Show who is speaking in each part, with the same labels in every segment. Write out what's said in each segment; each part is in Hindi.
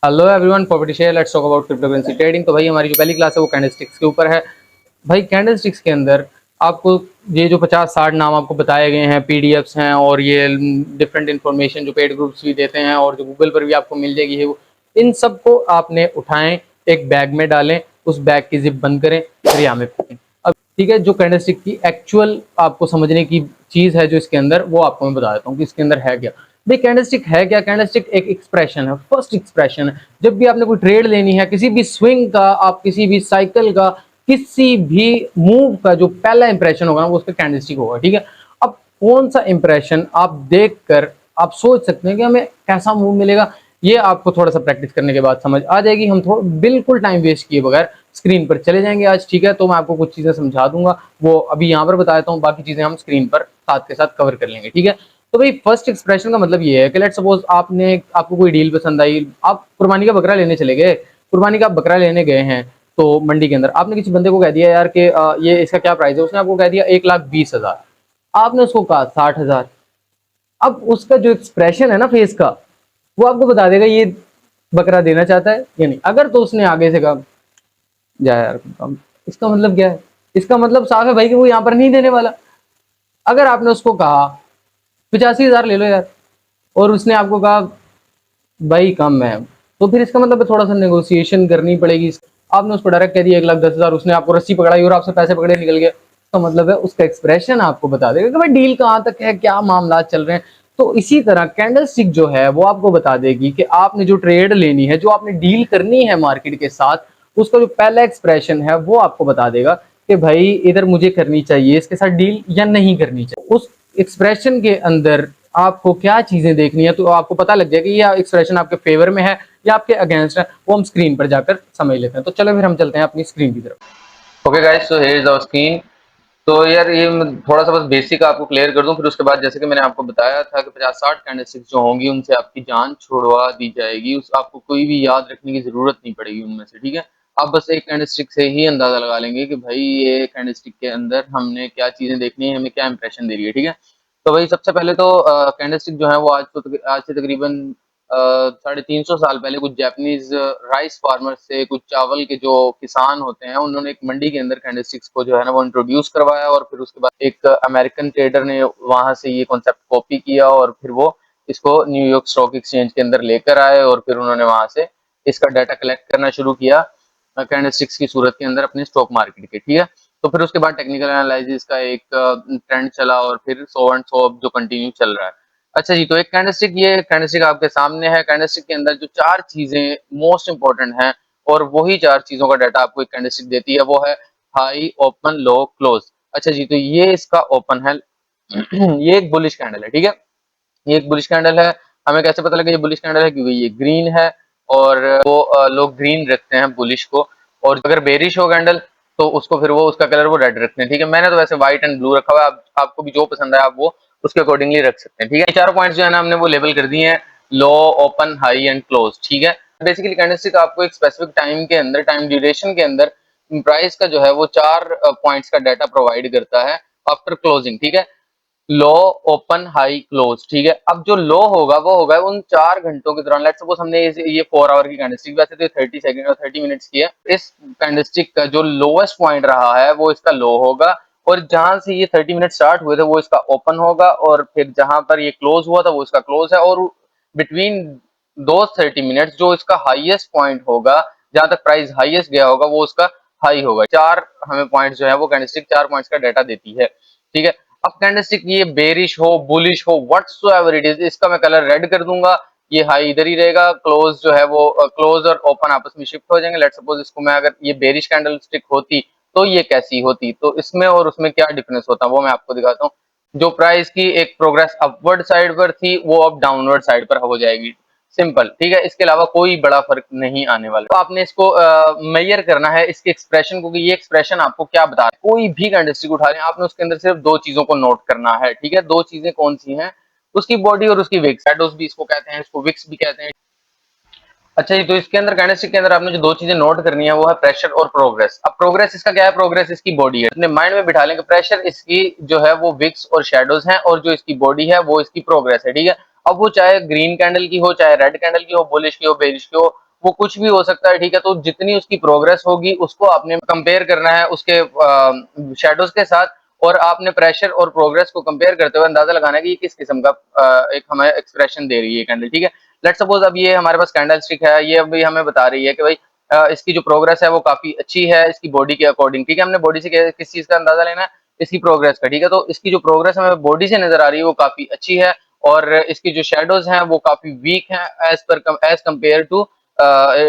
Speaker 1: Hello everyone, property share, let's talk about crypto currency trading. तो भाई हमारी जो पहली क्लास है वो कैंडलस्टिक्स के ऊपर है। भाई कैंडलस्टिक्स के अंदर आपको ये जो 50-60 नाम आपको बताए गए हैं, पीडीएफ्स हैं और ये डिफरेंट इन्फॉर्मेशन जो पेड ग्रुप्स भी देते हैं और जो गूगल पर भी आपको मिल जाएगी है वो, इन सबको आपने उठाएं, एक बैग में डालें, उस बैग की जिप बंद करें, फिर यहाँ में फेंकें। अब ठीक है, जो कैंडलस्टिक की एक्चुअल आपको समझने की चीज़ है जो इसके अंदर, वो आपको मैं बता देता हूँ कि इसके अंदर है क्या। भाई कैंडलस्टिक है क्या? कैंडलस्टिक एक एक्सप्रेशन है, फर्स्ट एक्सप्रेशन है। जब भी आपने कोई ट्रेड लेनी है, किसी भी स्विंग का, आप किसी भी साइकिल का, किसी भी मूव का जो पहला इंप्रेशन होगा ना वो उसका कैंडलस्टिक होगा। ठीक है, अब कौन सा इंप्रेशन आप देखकर आप सोच सकते हैं कि हमें कैसा मूव मिलेगा, ये आपको थोड़ा सा प्रैक्टिस करने के बाद समझ आ जाएगी। हम थोड़ा बिल्कुल टाइम वेस्ट किए बगैर स्क्रीन पर चले जाएंगे आज। ठीक है, तो मैं आपको कुछ चीजें समझा दूंगा, वो अभी यहाँ पर बता देता हूँ, बाकी चीजें हम स्क्रीन पर साथ के साथ कवर कर लेंगे। ठीक है, तो भाई फर्स्ट एक्सप्रेशन का मतलब ये है कि लेट सपोज आपको कोई डील पसंद आई, आप कुर्बानी का बकरा लेने चले गए, कुर्बानी का बकरा लेने गए हैं तो मंडी के अंदर आपने किसी बंदे को कह दिया यार कि ये इसका क्या प्राइस है, उसने आपको कह दिया 1,20,000, आपने उसको कहा 60,000। अब उसका जो एक्सप्रेशन है ना फेस का, वो आपको बता देगा ये बकरा देना चाहता है या नहीं। अगर तो उसने आगे से कहा जा यार, इसका मतलब क्या है? इसका मतलब साफ है भाई कि वो यहाँ पर नहीं देने वाला। अगर आपने उसको कहा 85,000 ले लो यार, और उसने आपको कहा भाई कम है, तो फिर इसका मतलब थोड़ा सा नेगोशिएशन करनी पड़ेगी। आपने उसको डायरेक्ट कह दिया 1,10,000, उसने आपको रस्सी पकड़ाई और आपसे पैसे पकड़े निकल गए, तो मतलब है उसका एक्सप्रेशन आपको बता देगा कि भाई डील कहाँ तक है, क्या मामला चल रहे हैं। तो इसी तरह कैंडलस्टिक जो है वो आपको बता देगी कि आपने जो ट्रेड लेनी है, जो आपने डील करनी है मार्केट के साथ, उसका जो पहला एक्सप्रेशन है वो आपको बता देगा कि भाई इधर मुझे करनी चाहिए इसके साथ डील या नहीं करनी चाहिए। उस एक्सप्रेशन के अंदर आपको क्या चीजें देखनी है, तो आपको पता लग जाएगा ये एक्सप्रेशन आपके फेवर में है या आपके अगेंस्ट है, वो हम स्क्रीन पर जाकर समझ लेते हैं। तो चलो फिर हम चलते हैं अपनी स्क्रीन की तरफ। Okay guys, so here is our screen. तो यार ये मैं थोड़ा सा बस बेसिक आपको क्लियर कर दूं, फिर उसके बाद जैसे कि मैंने आपको बताया था कि 50-60 कैंडलस्टिक्स जो होंगी उनसे आपकी जान छुड़वा दी जाएगी। उस आपको कोई भी याद रखने की जरूरत नहीं पड़ेगी उनमें से। ठीक है, आप बस एक कैंडलस्टिक से ही अंदाजा लगा लेंगे कि भाई ये कैंडलस्टिक के अंदर हमने क्या चीजें देखनी है, हमें क्या इंप्रेशन दे रही है। ठीक है, तो भाई सबसे पहले तो कैंडलस्टिक जो है वो आज से तकरीबन 350 साल पहले कुछ जापानीज राइस फार्मर से, कुछ चावल के जो किसान होते हैं, उन्होंने एक मंडी के अंदर कैंडलस्टिक्स को जो है ना वो इंट्रोड्यूस करवाया, और फिर उसके बाद एक अमेरिकन ट्रेडर ने वहां से ये कॉन्सेप्ट कॉपी किया और फिर वो इसको न्यूयॉर्क स्टॉक एक्सचेंज के अंदर लेकर आए, और फिर उन्होंने वहां से इसका डाटा कलेक्ट करना शुरू किया कैंडलस्टिक्स की सूरत के अंदर अपने स्टॉक मार्केट के। ठीक है, तो फिर उसके बाद टेक्निकल एनालिसिस का एक ट्रेंड चला और फिर सो एंड सो अब जो कंटिन्यू चल रहा है। अच्छा जी, तो एक कैंडलस्टिक, ये कैंडलस्टिक आपके सामने है। कैंडलस्टिक के अंदर जो चार चीजें मोस्ट इंपॉर्टेंट हैं और वही चार चीजों का डाटा आपको एक कैंडलस्टिक देती है, वो है हाई, ओपन, लो, क्लोज। अच्छा जी, तो ये इसका ओपन है। ये एक बुलिश कैंडल है। ठीक है, ये एक बुलिश कैंडल है। हमें कैसे पता लगा ये बुलिश कैंडल है? क्योंकि ये ग्रीन है और वो लोग ग्रीन रखते हैं बुलिश को, और अगर बेरिश हो कैंडल तो उसको फिर वो उसका कलर वो रेड रखते हैं। ठीक है, मैंने तो वैसे व्हाइट एंड ब्लू रखा हुआ है, आपको भी जो पसंद है आप वो उसके अकॉर्डिंगली रख सकते हैं। ठीक है, ये चारों पॉइंट्स जो है ना हमने वो लेबल कर दिए हैं, लो, ओपन, हाई एंड क्लोज। ठीक है, बेसिकली कैंडलस्टिक आपको एक स्पेसिफिक टाइम के अंदर, टाइम ड्यूरेशन के अंदर प्राइस का जो है वो चार पॉइंट्स का डाटा प्रोवाइड करता है आफ्टर क्लोजिंग। ठीक है, लो, ओपन, हाई, क्लोज। ठीक है, अब जो लो होगा वो होगा उन 4 घंटों के दौरान। लेट्स सपोज हमने ये 4 आवर की कैंडलस्टिक, वैसे तो 30 सेकंड और 30 मिनट्स की है, इस कैंडलस्टिक का जो लोएस्ट पॉइंट रहा है वो इसका लो होगा, और जहां से ये 30 मिनट स्टार्ट हुए थे वो इसका ओपन होगा, और फिर जहां पर ये क्लोज हुआ था वो इसका क्लोज है, और बिटवीन दो 30 मिनट्स जो इसका हाईएस्ट पॉइंट होगा, जहां तक प्राइस हाईएस्ट गया होगा वो उसका हाई होगा। चार हमें पॉइंट जो है वो कैंडलस्टिक 4 पॉइंट्स का डाटा देती है। ठीक है, अब कैंडलस्टिक ये बेरिश हो, बुलिश हो, व्हाटसोएवर इट इज, इसका मैं कलर रेड कर दूंगा, ये हाई इधर ही रहेगा, क्लोज जो है वो क्लोज और ओपन आपस में शिफ्ट हो जाएंगे। लेट सपोज इसको मैं, अगर ये बेरिश कैंडलस्टिक होती तो ये कैसी होती, तो इसमें और उसमें क्या डिफरेंस होता वो मैं आपको दिखाता हूँ। जो प्राइस की एक प्रोग्रेस अपवर्ड साइड पर थी वो अब डाउनवर्ड साइड पर हो जाएगी, सिंपल। ठीक है, इसके अलावा कोई बड़ा फर्क नहीं आने वाला। तो आपने इसको मेजर करना है इसके एक्सप्रेशन को, कि ये एक्सप्रेशन आपको क्या बता रहा है। कोई भी कैंडलस्टिक उठा लें, आपने उसके अंदर सिर्फ दो चीजों को नोट करना है। ठीक है, दो चीजें कौन सी हैं? उसकी बॉडी और उसकी विक्स, शैडोज भी इसको कहते हैं, इसको विक्स भी कहते हैं। अच्छा जी, तो इसके अंदर कैंडलस्टिक के अंदर आपने जो दो चीजें नोट करनी है वो है प्रेशर और प्रोग्रेस। अब प्रोग्रेस इसका क्या है? प्रोग्रेस इसकी बॉडी है। अपने माइंड में बिठा लें कि प्रेशर इसकी जो है वो विक्स और शैडोज हैं, और जो इसकी बॉडी है वो इसकी प्रोग्रेस है। ठीक है, अब वो चाहे ग्रीन कैंडल की हो, चाहे रेड कैंडल की हो, बुलिश की हो, बेरिश की हो, वो कुछ भी हो सकता है, ठीक है। तो जितनी उसकी प्रोग्रेस होगी उसको आपने कंपेयर करना है उसके शेडोज के साथ, और आपने प्रेशर और प्रोग्रेस को कंपेयर करते हुए अंदाजा लगाना है कि ये किस किस्म का एक हमें एक्सप्रेशन दे रही है कैंडल, ठीक है। लेट्स सपोज अब ये हमारे पास कैंडल स्टिक है, ये अभी हमें बता रही है कि भाई इसकी जो प्रोग्रेस है वो काफी अच्छी है इसकी बॉडी के अकॉर्डिंग, ठीक है। हमने बॉडी से किस चीज का अंदाजा लेना है, इसकी प्रोग्रेस का, ठीक है। तो इसकी जो प्रोग्रेस हमें बॉडी से नजर आ रही है वो काफी अच्छी है, और इसकी जो शेडोज हैं वो काफी वीक हैं as compare to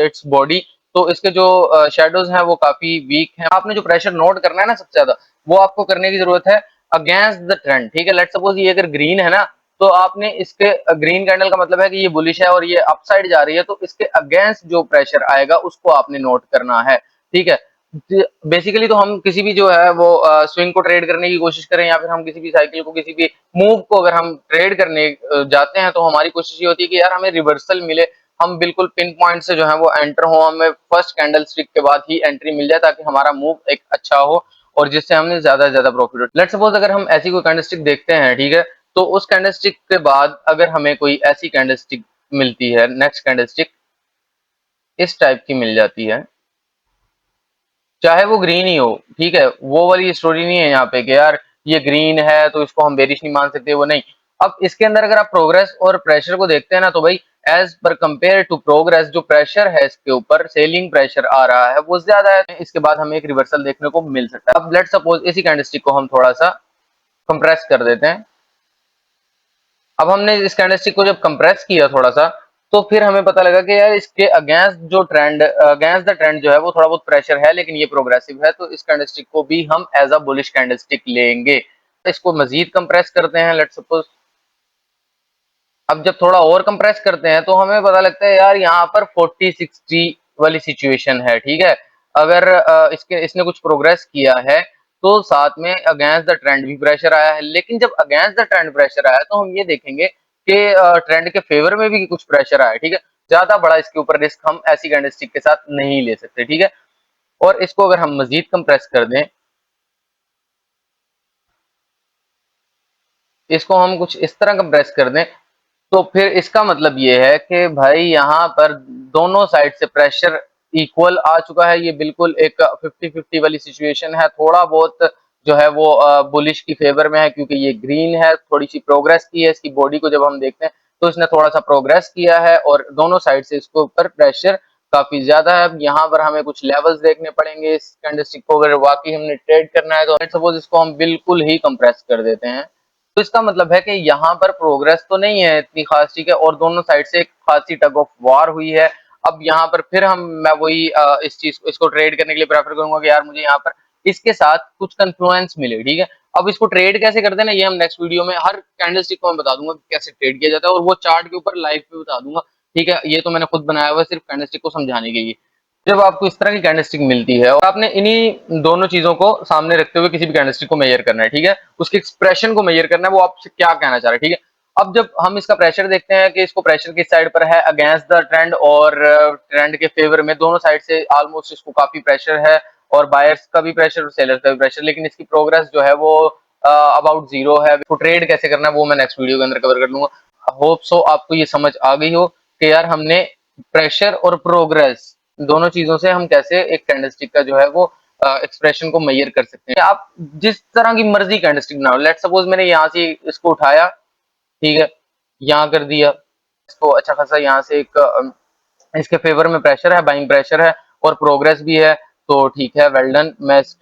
Speaker 1: its body. तो इसके जो शेडोज हैं वो काफी वीक हैं। आपने जो प्रेशर नोट करना है ना सबसे ज्यादा, वो आपको करने की जरूरत है अगेंस्ट द ट्रेंड, ठीक है। लेट्स सपोज ये अगर ग्रीन है ना, तो आपने इसके ग्रीन कैंडल का मतलब है कि ये बुलिश है और ये अपसाइड जा रही है, तो इसके अगेंस्ट जो प्रेशर आएगा उसको आपने नोट करना है, ठीक है। बेसिकली तो हम किसी भी जो है वो स्विंग को ट्रेड करने की कोशिश करें, या फिर हम किसी भी साइकिल को, किसी भी मूव को अगर हम ट्रेड करने जाते हैं, तो हमारी कोशिश ये होती है कि यार हमें रिवर्सल मिले, हम बिल्कुल पिन पॉइंट से जो है वो एंटर हो, हमें फर्स्ट कैंडल स्टिक के बाद ही एंट्री मिल जाए, ताकि हमारा मूव एक अच्छा हो और जिससे हमने ज्यादा से ज्यादा प्रॉफिट हो। लेट्स सपोज अगर हम ऐसी कोई कैंडल स्टिक देखते हैं, ठीक है, तो उस कैंडल स्टिक के बाद अगर हमें कोई ऐसी कैंडल स्टिक मिलती है, नेक्स्ट कैंडल स्टिक इस टाइप की मिल जाती है, चाहे वो ग्रीन ही हो, ठीक है, वो वाली स्टोरी नहीं है यहाँ पे कि यार ये ग्रीन है तो इसको हम बेरिश नहीं मान सकते, वो नहीं। अब इसके अंदर अगर आप प्रोग्रेस और प्रेशर को देखते हैं ना, तो भाई as per compare to progress जो प्रेशर है इसके ऊपर, सेलिंग प्रेशर आ रहा है वो ज्यादा है, इसके बाद हमें एक रिवर्सल देखने को मिल सकता है। अब लेट्स सपोज इसी कैंडलस्टिक को हम थोड़ा सा कंप्रेस कर देते हैं। अब हमने इस कैंडलस्टिक को जब कंप्रेस किया थोड़ा सा, तो फिर हमें पता लगा कि यार इसके अगेंस्ट जो ट्रेंड, अगेंस्ट द ट्रेंड जो है वो थोड़ा बहुत प्रेशर है, लेकिन ये प्रोग्रेसिव है, तो इस कैंडलस्टिक को भी हम एज अ बुलिश कैंडलस्टिक लेंगे। इसको मजीद कंप्रेस करते हैं, लेट्स सपोज अब जब थोड़ा और कंप्रेस करते हैं तो हमें पता लगता है यार यहाँ पर 40-60 वाली सिचुएशन है, ठीक है। अगर इसने कुछ प्रोग्रेस किया है, तो साथ में अगेंस्ट द ट्रेंड भी प्रेशर आया है, लेकिन जब अगेंस्ट द ट्रेंड प्रेशर आया तो हम ये देखेंगे कि ट्रेंड के फेवर में भी कुछ प्रेशर आया, ठीक है। ज्यादा बड़ा इसके ऊपर रिस्क हम ऐसी कैंडलस्टिक के साथ नहीं ले सकते, ठीक है। और इसको अगर हम मजीद कंप्रेस कर दें, इसको हम कुछ इस तरह कंप्रेस कर दें, तो फिर इसका मतलब ये है कि भाई यहाँ पर दोनों साइड से प्रेशर इक्वल आ चुका है। ये बिल्कुल एक 50-50 वाली सिचुएशन है। थोड़ा बहुत जो है वो बुलिश की फेवर में है, क्योंकि ये ग्रीन है, थोड़ी सी प्रोग्रेस की है। इसकी बॉडी को जब हम देखते हैं तो इसने थोड़ा सा प्रोग्रेस किया है, और दोनों साइड से इसके ऊपर प्रेशर काफी ज्यादा है। अब यहाँ पर हमें कुछ लेवल्स देखने पड़ेंगे इस कैंडलस्टिक को अगर वाकई हमने ट्रेड करना है, तो सपोज इसको हम बिल्कुल ही कंप्रेस कर देते हैं, तो इसका मतलब है कि यहाँ पर प्रोग्रेस तो नहीं है इतनी खास, ठीक है, और दोनों साइड से एक खासी टग ऑफ वार हुई है। अब यहाँ पर फिर मैं वही इस चीज को, इसको ट्रेड करने के लिए प्रेफर करूंगा कि यार मुझे यहाँ पर इसके साथ कुछ कन्फ्लुएंस मिले, ठीक है। अब इसको ट्रेड कैसे करते हैं ना, ये हम नेक्स्ट वीडियो में हर कैंडलस्टिक को मैं बता दूंगा कि कैसे ट्रेड किया जाता है, और वो चार्ट के ऊपर लाइव पे बता दूंगा, ठीक है। ये तो मैंने खुद बनाया हुआ है सिर्फ कैंडलस्टिक को समझाने के लिए। जब आपको इस तरह की कैंडलस्टिक मिलती है और आपने इन्हीं दोनों चीजों को सामने रखते हुए किसी भी कैंडलस्टिक को मेजर करना है, ठीक है, उसके एक्सप्रेशन को मेजर करना है, वो आपसे क्या कहना चाह रहा है, ठीक है। अब जब हम इसका प्रेशर देखते हैं कि इसको प्रेशर किस साइड पर है, अगेंस्ट द ट्रेंड और ट्रेंड के फेवर में, दोनों साइड से ऑलमोस्ट इसको काफी प्रेशर है, और बायर्स का भी प्रेशर और सेलर्स का भी प्रेशर, लेकिन इसकी प्रोग्रेस जो है वो अबाउट जीरो है। तो ट्रेड कैसे करना है वो मैं नेक्स्ट वीडियो के अंदर कवर कर लूंगा। होप सो आपको ये समझ आ गई हो कि यार हमने प्रेशर और प्रोग्रेस दोनों चीजों से हम कैसे एक कैंडलस्टिक का जो है वो एक्सप्रेशन को मेजर कर सकते हैं। आप जिस तरह की मर्जी कैंडलस्टिक बनाओ, लेट सपोज मैंने यहाँ से इसको उठाया, ठीक है, यहाँ कर दिया इसको, अच्छा खासा यहाँ से एक इसके फेवर में प्रेशर है, बाइंग प्रेशर है और प्रोग्रेस भी है, तो ठीक है, वेल डन, मैं इस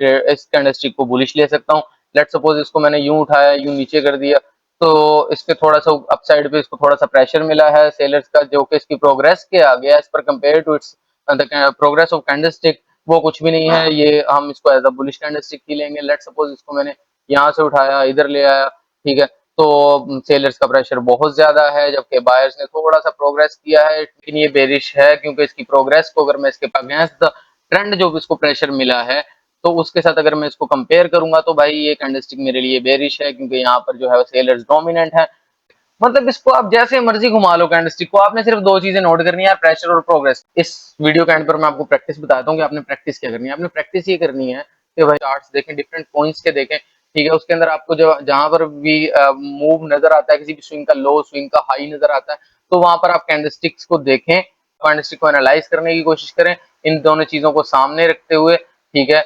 Speaker 1: कैंडलस्टिक को बुलिश ले सकता हूँ। लेट सपोज इसको मैंने यूं उठाया, यूं नीचे कर दिया, तो इसके थोड़ा सा अपसाइड पे इसको थोड़ा सा प्रेशर मिला है सेलर्स का, जो कि इसकी प्रोग्रेस के आ गया as per compare to its the progress of candlestick, वो कुछ भी नहीं है। ये हम इसको एज अ बुलिश कैंडलस्टिक ही लेंगे। लेट सपोज इसको मैंने यहाँ से उठाया, इधर ले आया, ठीक है, तो सेलर्स का प्रेशर बहुत ज्यादा है, जबकि बायर्स ने थोड़ा सा प्रोग्रेस किया है, लेकिन ये बेरिश है, क्योंकि इसकी प्रोग्रेस को अगर मैं इसके अगेंस्ट द ट्रेंड जो इसको प्रेशर मिला है, तो उसके साथ अगर मैं इसको कंपेयर करूंगा, तो भाई ये कैंडलस्टिक मेरे लिए बेरिश है, क्योंकि यहाँ पर जो है सेलर्स डोमिनेंट है। मतलब इसको आप जैसे मर्जी घुमा लो कैंडलस्टिक को, आपने सिर्फ दो चीजें नोट करनी है, प्रेशर और प्रोग्रेस। इस वीडियो के एंड पर मैं आपको प्रैक्टिस बताता हूँ कि आपने प्रैक्टिस क्या करनी है। आपने प्रैक्टिस ये करनी है कि भाई चार्ट्स देखें, डिफरेंट पॉइंट्स के देखें, ठीक है, उसके अंदर आपको जो जहां पर भी मूव नजर आता है, किसी भी स्विंग का लो, स्विंग का हाई नजर आता है, तो वहां पर आप कैंडलस्टिक्स को देखें, कैंडलस्टिक को एनालाइज करने की कोशिश करें, इन दोनों चीजों को सामने रखते हुए, ठीक है,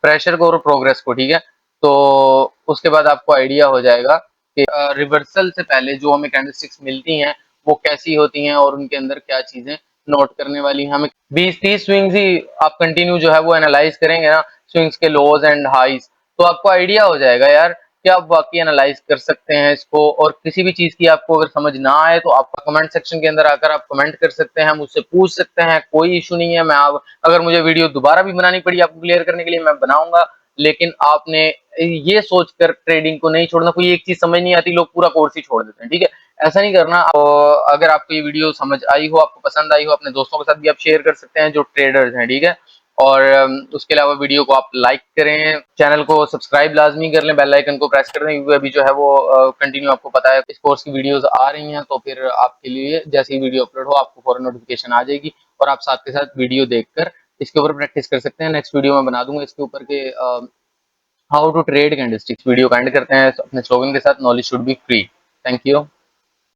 Speaker 1: प्रेशर को और प्रोग्रेस को, ठीक है। तो उसके बाद आपको आइडिया हो जाएगा कि रिवर्सल से पहले जो हमें कैंडलस्टिक्स मिलती हैं वो कैसी होती हैं और उनके अंदर क्या चीजें नोट करने वाली हैं। हमें 20-30 स्विंग्स ही आप कंटिन्यू जो है वो एनालाइज करेंगे ना, स्विंग्स के लोज एंड हाइज, तो आपको आइडिया हो जाएगा यार कि आप वाकई एनालाइज कर सकते हैं इसको। और किसी भी चीज की आपको अगर समझ ना आए तो आप कमेंट सेक्शन के अंदर आकर आप कमेंट कर सकते हैं, मुझसे पूछ सकते हैं, कोई इशू नहीं है। मैं आप अगर मुझे वीडियो दोबारा भी बनानी पड़ी आपको क्लियर करने के लिए मैं बनाऊंगा, लेकिन आपने ये सोचकर ट्रेडिंग को नहीं छोड़ना। कोई एक चीज समझ नहीं आती, लोग पूरा कोर्स ही छोड़ देते हैं, ठीक है, ऐसा नहीं करना। तो अगर आपको ये वीडियो समझ आई हो, आपको पसंद आई हो, अपने दोस्तों के साथ भी आप शेयर कर सकते हैं जो ट्रेडर्स हैं, ठीक है। और उसके अलावा वीडियो को आप लाइक करें, चैनल को सब्सक्राइब लाजमी कर लें, बेल आइकन को प्रेस कर दें, क्योंकि अभी जो है वो कंटिन्यू आपको पता है इस कोर्स की वीडियोस आ रही हैं, तो फिर आपके लिए जैसे ही वीडियो अपलोड हो आपको फौरन नोटिफिकेशन आ जाएगी और आप साथ के साथ वीडियो देखकर इसके ऊपर प्रैक्टिस कर सकते हैं। नेक्स्ट वीडियो में बना दूंगा इसके ऊपर के how to trade candlesticks. Video का एंड करते हैं अपने स्लोगन के साथ, knowledge should be free. Thank you.